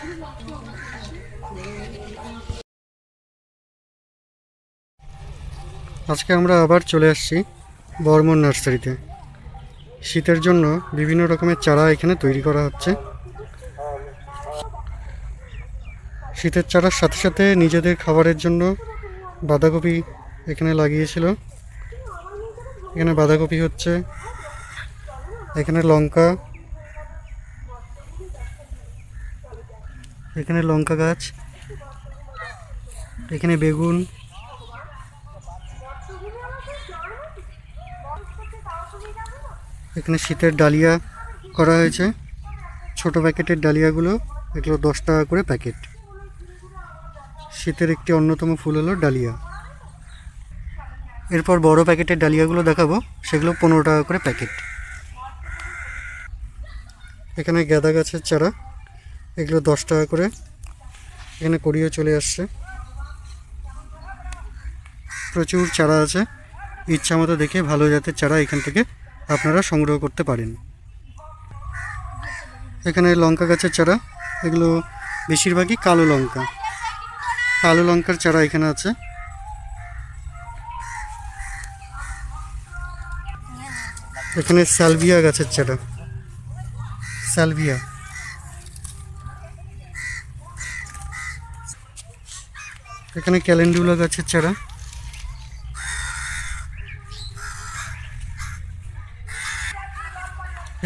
আজকে আমরা আবার চলে আসছি বর্মন নার্সারিতে। শীতের জন্য বিভিন্ন রকমের চারা এখানে তৈরি করা হচ্ছে। শীতের চারার সাথে সাথে নিজেদের খাবারের জন্য বাঁধাকপি এখানে লাগিয়েছিল। এখানে বাঁধাকপি হচ্ছে, এখানে লঙ্কা, এখানে লঙ্কা গাছ, এখানে বেগুন, এখানে শীতের ডালিয়া করা হয়েছে। ছোট প্যাকেটের ডালিয়াগুলো, এগুলো 10 টাকা করে প্যাকেট। শীতের একটি অন্যতম ফুল হলো ডালিয়া। এরপর বড় প্যাকেটের ডালিয়াগুলো দেখাবো, সেগুলো 15 টাকা করে প্যাকেট। এখানে গাঁদা গাছের চারা, এগুলো 10 টাকা করে। এখানে কড়িও চলে আসছে। প্রচুর চারা আছে, ইচ্ছা মতো দেখে ভালো জাতের চারা এখান থেকে আপনারা সংগ্রহ করতে পারেন। এখানে লঙ্কা গাছের চারা, এগুলো বেশিরভাগই কালো লঙ্কা। কালো লঙ্কার চারা এখানে আছে। এখানে সালভিয়া গাছের চারা, সালভিয়া। এখানে ক্যালেন্ডুলা গাছের চারা।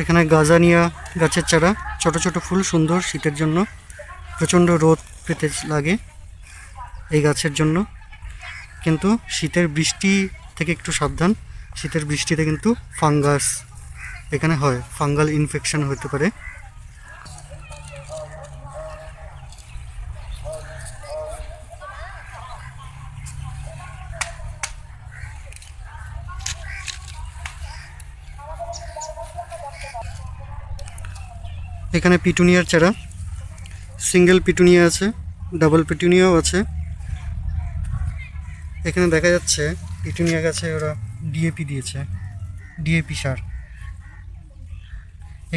এখানে গাজানিয়া গাছের চারা, ছোট ছোট ফুল, সুন্দর। শীতের জন্য প্রচণ্ড রোদ পেতে লাগে এই গাছের জন্য, কিন্তু শীতের বৃষ্টি থেকে একটু সাবধান। শীতের বৃষ্টিতে কিন্তু ফাঙ্গাস এখানে হয়, ফাঙ্গাল ইনফেকশন হতে পারে। এখানে পিটুনিয়ার চারা, সিঙ্গেল পিটুনিয়া আছে, ডাবল পিটুনিয়াও আছে। এখানে দেখা যাচ্ছে পিটুনিয়া গাছে ওরা ডিএপি দিয়েছে, ডিএপি সার।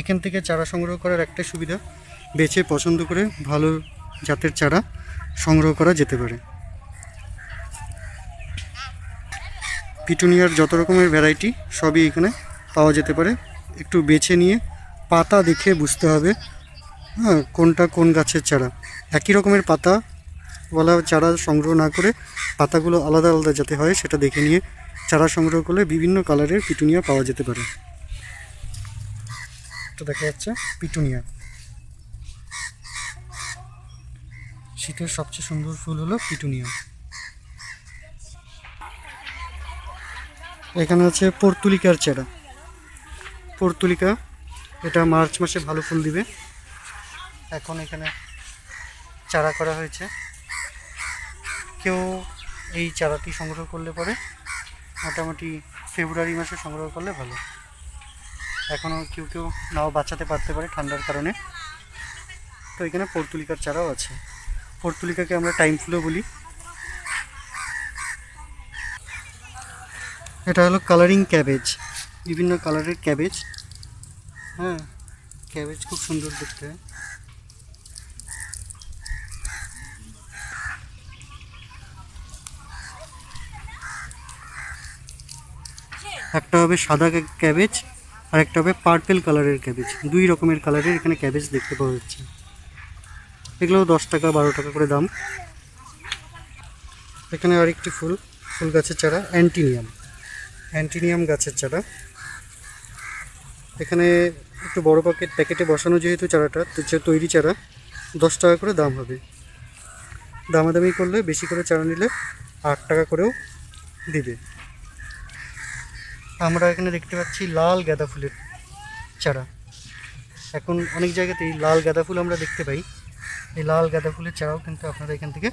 এখান থেকে চারা সংগ্রহ করার একটা সুবিধা, বেছে পছন্দ করে ভালো জাতের চারা সংগ্রহ করা যেতে পারে। পিটুনিয়ার যত রকমের ভ্যারাইটি সবই এখানে পাওয়া যেতে পারে। একটু বেছে নিয়ে পাতা দেখে বুঝতে হবে কোনটা কোন গাছের চারা। একই রকমের পাতা বলা চারা সংগ্রহ না করে পাতাগুলো আলাদা আলাদা যাতে হয় সেটা দেখে নিয়ে চারা সংগ্রহ করলে বিভিন্ন কালারের পিটুনিয়া পাওয়া যেতে পারে। তো দেখা যাচ্ছে পিটুনিয়া। শীতের সবচেয়ে সুন্দর ফুল হলো পিটুনিয়া। এখানে আছে পর্তুলিকার চারা। পর্তুলিকা এটা মার্চ মাসে ভালো ফুল দিবে। এখন এখানে চারা করা হয়েছে। কেউ এই চারাটি সংগ্রহ করলে পরে মোটামুটি ফেব্রুয়ারি মাসে সংগ্রহ করলে ভালো। এখনও কেউ কেউ নাও বাঁচাতে পারতে পারে ঠান্ডার কারণে। তো এখানে পর্তুলিকার চারাও আছে। পর্তুলিকাকে আমরা টাইম ফুলও বলি। এটা হলো কালারিং ক্যাবেজ, বিভিন্ন কালারের ক্যাবেজ। হ্যাঁ, ক্যাবেজ খুব সুন্দর দেখতে। একটা হবে সাদা ক্যাবেজ আর একটা হবে পার্পেল কালারের ক্যাবেজ। দুই রকমের কালারের এখানে ক্যাবেজ দেখতে পাওয়া যাচ্ছে। এগুলো 10 টাকা 12 টাকা করে দাম। এখানে আরেকটি ফুল গাছের চারা, অ্যান্টিনিয়াম। অ্যান্টিনিয়াম গাছের চারা। এখানে একটু বড় প্যাকেটে বসানো যেহেতু চারাটা, তৈরি চারা 10 টাকা করে দাম হবে। দামাদামি করলে বেশি করে চারা নিলে 8 টাকা করেও দিবে। আমরা এখানে দেখতে পাচ্ছি লাল গাঁদা ফুলের চারা। এখন অনেক জায়গাতেই লাল গাঁদা ফুল আমরা দেখতে পাই। এই লাল গাঁদা ফুলের চারাও কিন্তু আপনারা এখান থেকে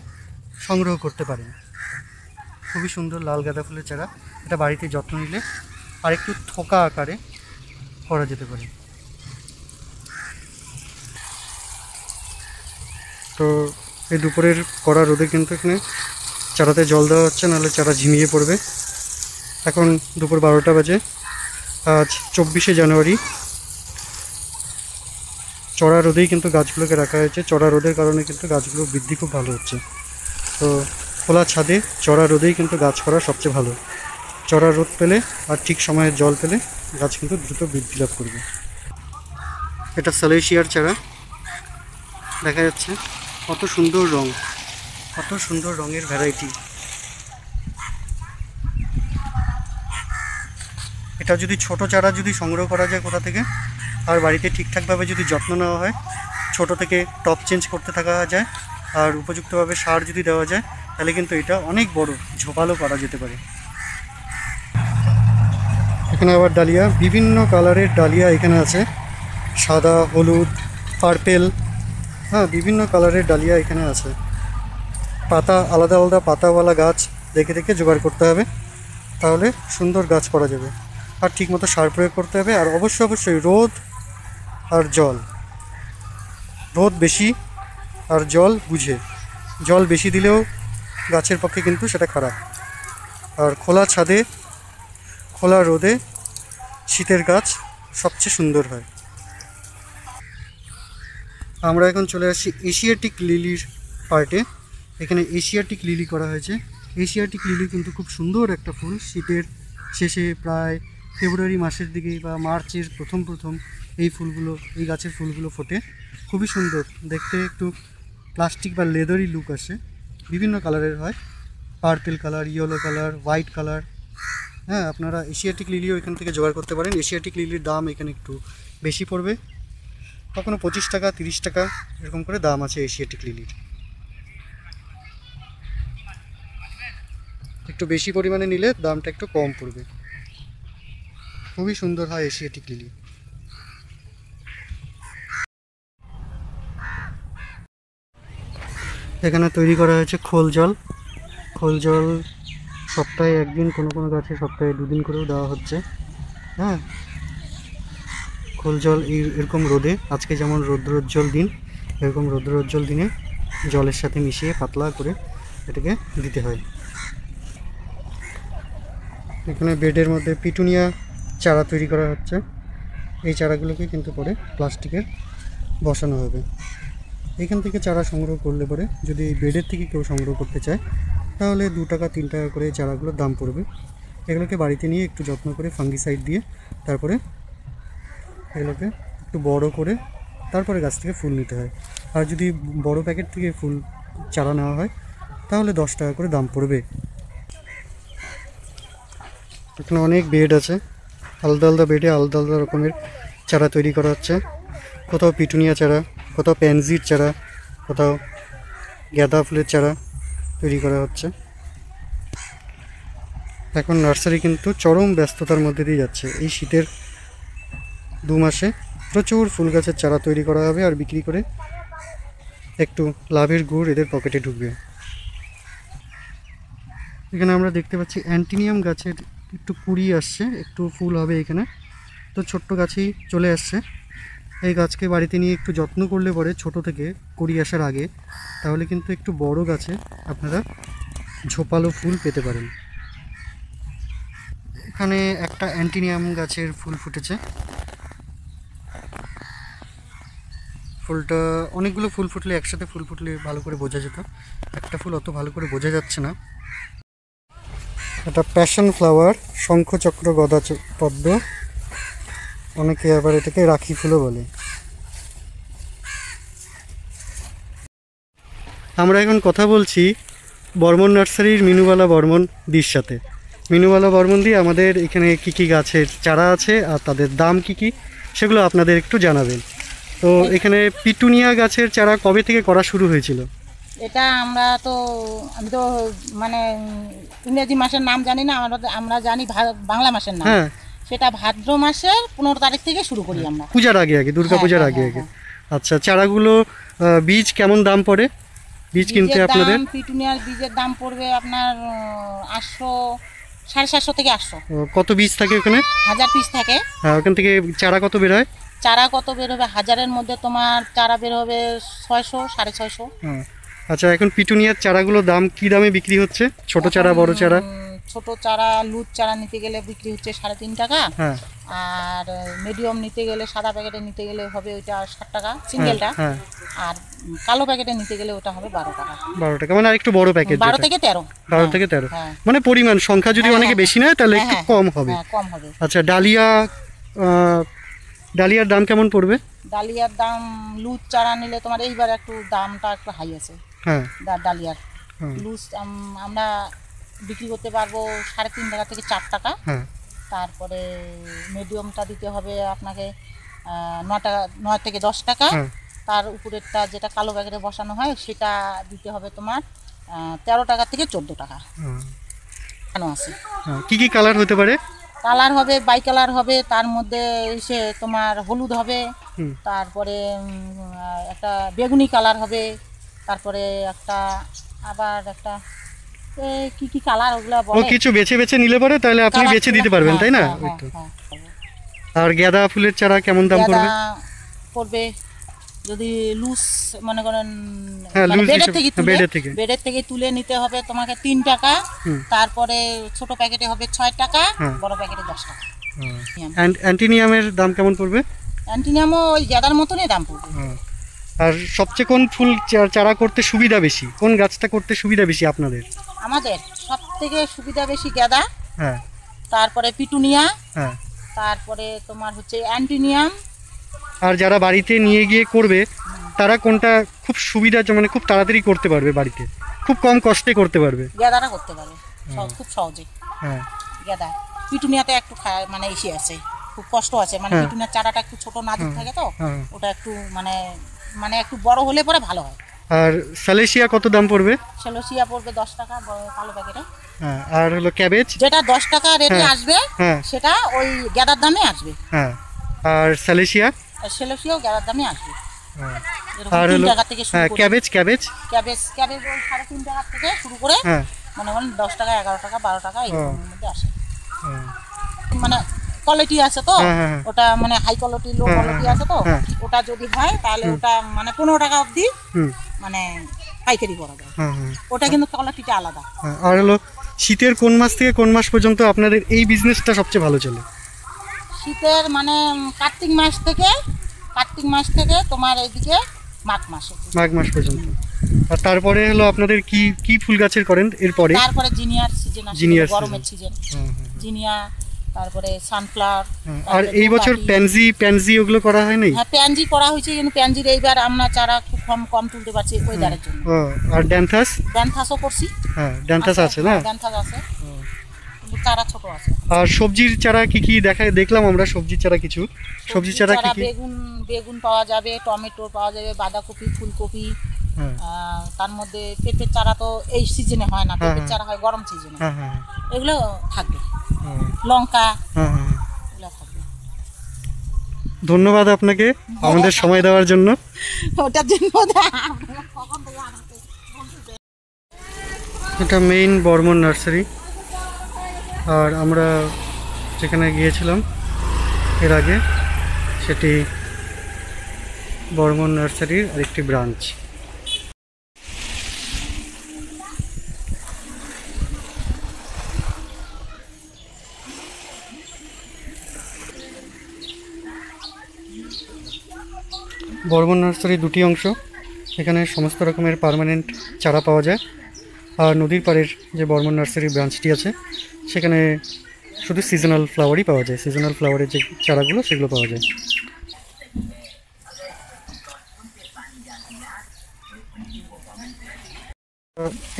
সংগ্রহ করতে পারেন। খুবই সুন্দর লাল গাঁদা ফুলের চারা। এটা বাড়িতে যত্ন নিলে আর একটু থোকা আকারে করা যেতে পারে। তো এই দুপুরের কড়া রোদে কিন্তু এখানে চারাতে জল দেওয়া হচ্ছে, নাহলে চারা ঝিমিয়ে পড়বে। এখন দুপুর 12টা বাজে। আজ 24শে জানুয়ারি। চড়া রোদেই কিন্তু গাছগুলোকে রাখা হয়েছে। চড়া রোদের কারণে কিন্তু গাছগুলোর বৃদ্ধি খুব ভালো হচ্ছে। তো খোলা ছাদে চড়া রোদেই কিন্তু গাছ করা সবচেয়ে ভালো। চড়া রোদ পেলে আর ঠিক সময়ে জল পেলে গাছ কিন্তু দ্রুত বৃদ্ধি লাভ করবে। এটা সালেশিয়ার চারা দেখা যাচ্ছে, কত সুন্দর রং, কত সুন্দর রঙের ভ্যারাইটি। এটা যদি ছোট চারা যদি সংগ্রহ করা যায় কোথা থেকে, আর বাড়িতে ঠিকঠাকভাবে যদি যত্ন নেওয়া হয়, ছোট থেকে টপ চেঞ্জ করতে থাকা যায় আর উপযুক্তভাবে সার যদি দেওয়া যায়, তাহলে কিন্তু এটা অনেক বড় ঝোপালো করা যেতে পারে। এখানে আবার ডালিয়া, বিভিন্ন কালারের ডালিয়া এখানে আছে, সাদা, হলুদ, পার্পেল, হ্যাঁ বিভিন্ন কালারের ডালিয়া এখানে আছে। পাতা আলাদা আলাদা পাতাওয়ালা গাছ দেখে দেখে জোগাড় করতে হবে, তাহলে সুন্দর গাছ করা যাবে। আর ঠিকমতো সার প্রয়োগ করতে হবে, আর অবশ্যই রোদ আর জল, রোদ বেশি আর জল বুঝে। জল বেশি দিলেও গাছের পক্ষে কিন্তু সেটা খারাপ। আর খোলা ছাদে খোলা রোদে শীতের গাছ সবচেয়ে সুন্দর হয়। আমরা এখন চলে আসছি এশিয়াটিক লিলির পার্টে। এখানে এশিয়াটিক লিলি করা হয়েছে। এশিয়াটিক লিলি কিন্তু খুব সুন্দর একটা ফুল। শীতের শেষে প্রায় ফেব্রুয়ারি মাসের দিকে বা মার্চের প্রথম এই ফুলগুলো, এই গাছের ফুলগুলো ফোটে। খুবই সুন্দর দেখতে, একটু প্লাস্টিক বা লেদারি লুক আসে। বিভিন্ন কালারের হয়, purple colour, yellow colour, white colour. হ্যাঁ, আপনারা এশিয়াটিক লিলিও এখান থেকে জোগাড় করতে পারেন। এশিয়াটিক লিলির দাম এখানে একটু বেশি পড়বে, কখনো 25 টাকা 30 টাকা এরকম করে দাম আছে এশিয়াটিক লিলির। একটু বেশি পরিমাণে নিলে দামটা একটু কম পড়বে। খুবই সুন্দর হয় এশিয়াটিক লিলি। এখানে তৈরি করা হয়েছে খোল জল। খোল জল সপ্তাহে একদিন, কোনো কোনো গাছে সপ্তাহে 2 দিন করেও দেওয়া হচ্ছে। হ্যাঁ, খোল জল এরকম রোদে, আজকে যেমন রৌদ্রোজ্জ্বল দিন, এরকম রৌদ্রোজ্জ্বল দিনে জলের সাথে মিশিয়ে পাতলা করে এটাকে দিতে হয়। এখানে বেডের মধ্যে পিটুনিয়া চারা তৈরি করা হচ্ছে। এই চারাগুলোকে কিন্তু পরে প্লাস্টিকের বসানো হবে। এখান থেকে চারা সংগ্রহ করলে পরে, যদি এই বেডের থেকে কেউ সংগ্রহ করতে চায়, তাহলে 2 টাকা 3 টাকা করে চারাগুলোর দাম পড়বে। এগুলোকে বাড়িতে নিয়ে একটু যত্ন করে ফাঙ্গিসাইড দিয়ে তারপরে এগুলোকে একটু বড় করে তারপরে গাছ থেকে ফুল নিতে হয়। আর যদি বড় প্যাকেট থেকে ফুল চারা নেওয়া হয়, তাহলে 10 টাকা করে দাম পড়বে। এখানে অনেক বেড আছে, আলাদা আলাদা বেডে আলাদা আলাদা রকমের চারা তৈরি করা হচ্ছে। কোথাও পিটুনিয়া চারা, কোথাও প্যানজির চারা, কোথাও গাঁদা ফুলের চারা তৈরি করা হচ্ছে। এখন নার্সারি কিন্তু চরম ব্যস্ততার মধ্যে দিয়ে যাচ্ছে। এই শীতের 2 মাসে প্রচুর ফুল গাছের চারা তৈরি করা হবে, আর বিক্রি করে একটু লাভের গুড় এদের পকেটে ঢুকবে। এখানে আমরা দেখতে পাচ্ছি অ্যান্টিনিয়াম গাছের একটু কুড়ি আসছে, একটু ফুল হবে এখানে। তো ছোট্ট গাছেই চলে আসছে। এই গাছকে বাড়িতে নিয়ে একটু যত্ন করলে পরে, ছোট থেকে কুড়ি আসার আগে, তাহলে কিন্তু একটু বড় গাছে আপনারা ঝোপালো ফুল পেতে পারেন। এখানে একটা অ্যান্টিনিয়াম গাছের ফুল ফুটেছে। ফুলটা, অনেকগুলো ফুল ফুটলে, একসাথে ফুল ফুটলে ভালো করে বোঝা যেত, একটা ফুল অত ভালো করে বোঝা যাচ্ছে না। এটা প্যাশন ফ্লাওয়ার, শঙ্খচক্র গদা পদ্ম, অনেকে আবার এটাকে রাখি ফুলও বলে। আমরা এখন কথা বলছি বর্মন নার্সারির মিনুবালা বর্মন দির সাথে। মিনুবালা বর্মন দি আমাদের এখানে কী কী গাছের চারা আছে আর তাদের দাম কী কী, সেগুলো আপনাদের একটু জানাবেন। তো এখানে পিটুনিয়া গাছের চারা কবে থেকে করা শুরু হয়েছিল? এটা আমি তো মানে ইংরেজি মাসের নাম জানি না, আমরা জানি বাংলা মাসের নাম। হ্যাঁ, সেটা ভাদ্র মাসের 15 তারিখ থেকে শুরু করি আমরা, পূজার আগে আগে, দুর্গা পূজার আগে আগে। আচ্ছা, চারাগুলো বীজ কেমন দাম পড়ে বীজ কিনতে আপনাদের? পিটুনিয়ার বীজের দাম পড়বে আপনার 800, 750 থেকে 800। কত বীজ থাকে ওখানে? 1000 পিস থাকে। হ্যাঁ, ওখান থেকে চারা কত বের হয়? চারা কত বের হবে? 1000-এর মধ্যে তোমার চারা বের হবে 600, 650। আচ্ছা, এখন পিটুনিয়ার চারাগুলোর দাম কি দামে বিক্রি হচ্ছে? ছোট চারা, বড় চারা? ছোট চারা লুজ চারা নিতে গেলে বিক্রি হচ্ছে 3.5 টাকা, হ্যাঁ আর মিডিয়াম নিতে গেলে সাদা প্যাকেটে নিতে গেলে হবে ওইটা 60 টাকা সিঙ্গেলটা, হ্যাঁ আর কালো প্যাকেটে নিতে গেলে ওটা হবে 12 টাকা। 12 টাকা, মানে আরেকটু বড় প্যাকেট 12 থেকে 13। 12 থেকে 13, হ্যাঁ মানে পরিমাণ সংখ্যা যদি হ্যাঁ, অনেকে হ্যাঁ, বেশি নেয় তাহলে একটু হ্যাঁ, কম হবে। হ্যাঁ কম হবে। আচ্ছা, ডালিয়া, ডালিয়ার দাম কেমন পড়বে? ডালিয়ার দাম লুজ চারা নিলে তোমার এইবার একটু দামটা একটু হাই আছে। হ্যাঁ ডালিয়ার হ্যাঁ লুজ আমরা বিক্রি করতে পারবো 3.5 টাকা থেকে 4 টাকা। হ্যাঁ তারপরে মিডিয়ামটা দিতে হবে আপনাকে 9 টাকা, 9 থেকে 10 টাকা। হ্যাঁ তার উপরেরটা যেটা কালো প্যাকেটে বসানো হয় সেটা দিতে হবে তোমার 13 টাকা থেকে 14 টাকা। কেন আছে হ্যাঁ। কি কি কালার হতে পারে? কালার হবে বাই কালার হবে, তার মধ্যে এসে তোমার হলুদ হবে, হুম। তারপরে একটা বেগুনি কালার হবে, তারপরে একটা আবার একটা কি কি কালার ওগুলা ও বলে। কিছু বেছে বেছে নিলে পরে তাহলে আপনি কালার বেছে দিতে পারবেন, তাই না? হ্যাঁ, ওই হ্যাঁ, তো। হ্যাঁ, আর গাঁদা ফুলের চারা কেমন দাম পড়বে? গাঁদা পড়বে যদি লুজ মনে করেন হ্যাঁ, মানে লুজ বেডের হিসেবে, থেকে হ্যাঁ, বেডের থেকে। তুলে নিতে হবে তোমাকে 3 টাকা। হুম। তারপরে ছোট প্যাকেটে হবে 6 টাকা, হ্যাঁ। বড় প্যাকেটে 10 টাকা। অ্যান্টিনিয়ামের দাম কেমন পড়বে? অ্যান্টিনিয়ামও ওই গাঁদার মতনই দাম পড়বে। আর সবচেয়ে কোন ফুল চারা করতে সুবিধা বেশি, কোন গাছটা করতে সুবিধা বেশি আপনাদের? আমাদের সব থেকে সুবিধা বেশি গাঁদা, হ্যাঁ তারপরে পিটুনিয়া, হ্যাঁ। তারপরে তোমার হচ্ছে অ্যান্টিনিয়াম। আর যারা বাড়িতে নিয়ে গিয়ে করবে তারা কোনটা খুব সুবিধা, মানে খুব তাড়াতাড়ি করতে পারবে, বাড়িতে খুব কম কষ্টে করতে পারবে? গাঁদাটা করতে পারে খুব সহজে। হ্যাঁ গাঁদা পিটুনিয়াতে একটু মানে ইসে আছে, খুব কষ্ট আছে, মানে হ্যাঁ। পিটুনিয়ার চারাটা একটু ছোট নাজুক থাকে তো, হ্যাঁ। ওটা একটু মানে মানে একটু বড় হলে পরে ভালো হয়। আর স্যালেসিয়া কত দাম পড়বে? সেলোসিয়া পড়বে 10 টাকা কালো প্যাকেটে। হ্যাঁ। আর হলো ক্যাবেজ? যেটা 10 টাকা রেটে হ্যাঁ। আসবে হ্যাঁ সেটা ওই গাঁদার দামে আসবে। হ্যাঁ। আর স্যালেসিয়া? আর সেলোসিয়াও গাঁদার দামে আসবে। হ্যাঁ। এরকম আর 3 হলো টাকা থেকে শুরু হ্যাঁ, করে ক্যাবেজ? ক্যাবেজ ওই 3.5 টাকা থেকে শুরু করে হ্যাঁ মনে করেন 10 টাকা 11 টাকা 12 টাকা এরকম মধ্যে আসে। হ্যাঁ। মানে কোয়ালিটি আছে তো, হ্যাঁ, হ্যাঁ, হ্যাঁ। ওটা মানে হাই কোয়ালিটি লো হ্যাঁ, কোয়ালিটি হ্যাঁ, আছে তো, হ্যাঁ। ওটা যদি হয় তাহলে ওটা মানে 15 টাকা অবধি হুম। মানে পাইকারি করা যায়। হ্যাঁ হ্যাঁ। ওটা কিন্তু কোয়ালিটিটা আলাদা। হ্যাঁ। আর হলো শীতের কোন মাস থেকে কোন মাস পর্যন্ত আপনাদের এই বিজনেসটা সবচেয়ে ভালো চলে? শীতের মানে কার্তিক মাস থেকে তোমার এইদিকে মাঘ মাস অবধি। মাঘ মাস পর্যন্ত। আর তারপরে হলো আপনাদের কি কি ফুল গাছের করেন এরপরে? তারপরে জিনিয়ার সিজন আসে, জিনিয়ার গরমের সিজন। হ্যাঁ, জিনিয়া, তারপরে সানফ্লাওয়ার। হ্যাঁ। আর এই বছর প্যানজি ওগুলো করা হয় নাই? হ্যাঁ প্যানজি করা হয়েছে, কিন্তু প্যানজির এইবার আমরা চারা খুব কম তুলতে পারছি ওয়েদারের জন্য। ও, আর ড্যান্থাস? ড্যান্থাসও করছি। হ্যাঁ, ড্যান্থাস আছে না? ড্যান্থাস আছে, কিন্তু চারা ছোট আছে। আর সবজির চারা কি কি দেখলাম আমরা, সবজির চারা কিছু, সবজির চারা কি কি? বেগুন পাওয়া যাবে, টমেটো পাওয়া যাবে, বাঁধাকপি, ফুলকপি। হ্যাঁ তার মধ্যে পেঁপের চারা তো এই সিজনে হয় না, হ্যাঁ, পেঁপের হ্যাঁ। চারা হয় গরম সিজনে। হ্যাঁ হ্যাঁ এগুলো থাকবে, হ্যাঁ, লঙ্কা হ্যাঁ হ্যাঁ। এগুলো থাকবে। ধন্যবাদ আপনাকে আমাদের সময় দেওয়ার জন্য। ওটার জন্য এটা মেইন বর্মন নার্সারি। আর আমরা যেখানে গিয়েছিলাম এর আগে সেটি বর্মন নার্সারির আরেকটি ব্রাঞ্চ। বর্মন নার্সারি দুটি অংশ, এখানে সমস্ত রকমের পার্মানেন্ট চারা পাওয়া যায়। আর নদীর পাড়ের যে বর্মন নার্সারি ব্রাঞ্চটি আছে সেখানে শুধু সিজনাল ফ্লাওয়ারই পাওয়া যায়, সিজনাল ফ্লাওয়ারের যে চারাগুলো সেগুলো পাওয়া যায়।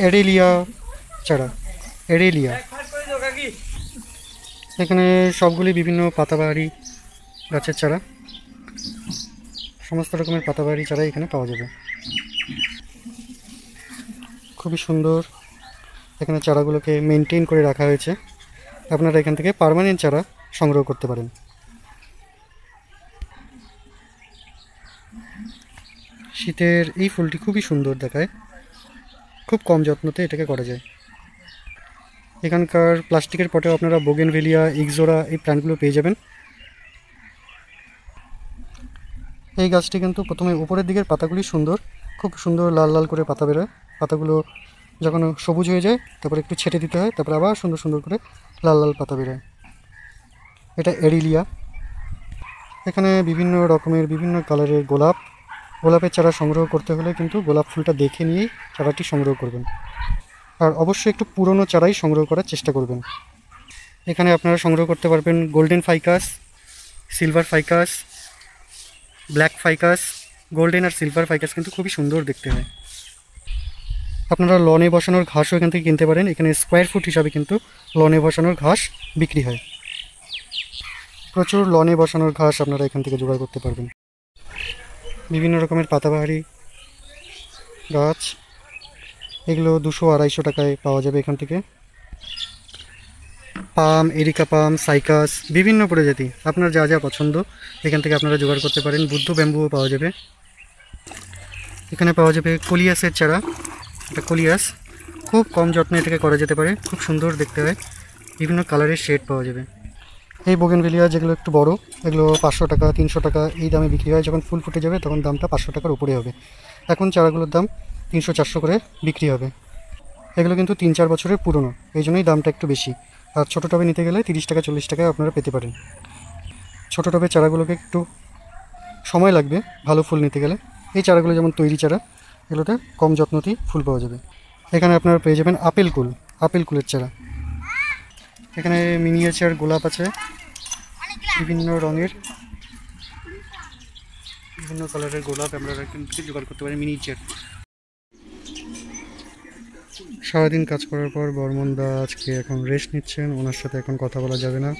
এডেলিয়া চারা, এডেলিয়া, এখানে সবগুলি বিভিন্ন পাতাবাহারি গাছের চারা, সমস্ত রকমের পাতাবাহারি চারা এখানে পাওয়া যাবে। খুবই সুন্দর এখানে চারাগুলোকে মেনটেন করে রাখা হয়েছে, আপনারা এখান থেকে পার্মানেন্ট চারা সংগ্রহ করতে পারেন। শীতের এই ফুলটি খুবই সুন্দর দেখায়, খুব কম যত্নতে এটাকে করা যায়। এখানকার প্লাস্টিকের পটেও আপনারা বোগেনভেলিয়া, ইক্সোরা এই প্ল্যান্টগুলো পেয়ে যাবেন। এই গাছটি কিন্তু প্রথমে উপরের দিকের পাতাগুলি সুন্দর, খুব সুন্দর লাল লাল করে পাতা বেরোয়, পাতাগুলো যখন সবুজ হয়ে যায় তারপরে একটু ছেটে দিতে হয়, তারপরে আবার সুন্দর সুন্দর করে লাল লাল পাতা বেরোয়। এটা এরিলিয়া। এখানে বিভিন্ন রকমের বিভিন্ন কালারের গোলাপের চারা সংগ্রহ করতে হলে কিন্তু গোলাপ ফুলটা দেখে নিয়েই চারাটি সংগ্রহ করবেন, আর অবশ্যই একটু পুরনো চারাই সংগ্রহ করার চেষ্টা করবেন। এখানে আপনারা সংগ্রহ করতে পারবেন golden ficus, silver ficus, black ficus. Golden আর সিলভার ফাইকাস কিন্তু খুবই সুন্দর দেখতে হয়। আপনারা লনে বসানোর ঘাসও এখান থেকে কিনতে পারেন। এখানে স্কোয়ার ফুট হিসাবে কিন্তু লনে বসানোর ঘাস বিক্রি হয়। প্রচুর লনে বসানোর ঘাস আপনারা এখান থেকে জোগাড় করতে পারবেন। বিভিন্ন রকমের পাতাবাহারি গাছ, এগুলো 200-250 টাকায় পাওয়া যাবে এখান থেকে। পাম, এরিকা পাম, সাইকাস, বিভিন্ন প্রজাতি আপনার যা যা পছন্দ এখান থেকে আপনারা জোগাড় করতে পারেন। বুদ্ধ ব্যাম্বুও পাওয়া যাবে। এখানে পাওয়া যাবে কলিয়াসের চারা। এটা কলিয়াস, খুব কম যত্নে এটাকে করা যেতে পারে, খুব সুন্দর দেখতে হয়। বিভিন্ন কালারের শেড পাওয়া যাবে। এই বোগেনভেলিয়া যেগুলো একটু বড়, এগুলো 500 টাকা 300 টাকা এই দামে বিক্রি হয়। যখন ফুল ফুটে যাবে তখন দামটা 500 টাকার উপরে হবে। এখন চারাগুলোর দাম 300-400 করে বিক্রি হবে। এগুলো কিন্তু 3-4 বছরের পুরনো, এই জন্যই দামটা একটু বেশি। আর ছোটো টবে নিতে গেলে 30 টাকা 40 টাকায় আপনারা পেতে পারেন। ছোটো টবের চারাগুলোকে একটু সময় লাগবে ভালো ফুল নিতে গেলে। এই চারাগুলো যেমন তৈরি চারা, এগুলোতে কম যত্নতেই ফুল পাওয়া যাবে। এখানে আপনারা পেয়ে যাবেন আপেল কুলের চারা। এখানে মিনিয়েচার গোলাপ আছে বিভিন্ন রঙের, বিভিন্ন কালারের গোলাপ আপনারা কিন্তু জোগাড় করতে পারেন মিনিয়েচার। সারাদিন কাজ করার পর বর্মনদা আজকে এখন রেস্ট নিচ্ছেন, ওনার সাথে এখন কথা বলা যাবে না।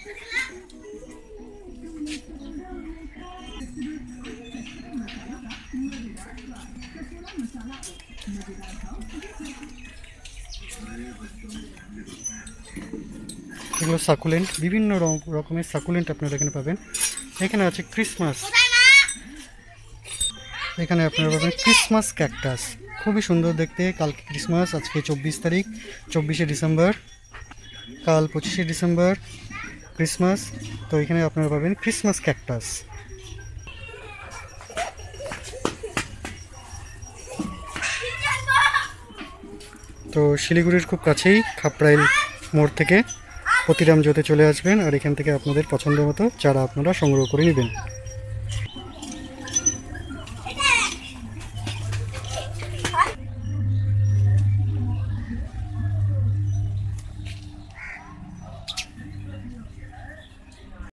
এগুলো সাকুলেন্ট, বিভিন্ন রকমের সাকুলেন্ট আপনারা এখানে পাবেন। এখানে আছে ক্রিসমাস, এখানে আপনারা পাবেন ক্রিসমাস ক্যাকটাস, খুবই সুন্দর দেখতে। কালকে ক্রিসমাস, আজকে 24 তারিখ, 24শে ডিসেম্বর, কাল 25শে ডিসেম্বর ক্রিসমাস। তো এখানে আপনারা পাবেন ক্রিসমাস ক্যাকটাস। তো শিলিগুড়ির খুব কাছেই খাপড়াইল মোড় থেকে প্রতিরাম জোতে চলে আসবেন, আর এখান থেকে আপনাদের পছন্দ মতো চারা আপনারা সংগ্রহ করে নেবেন।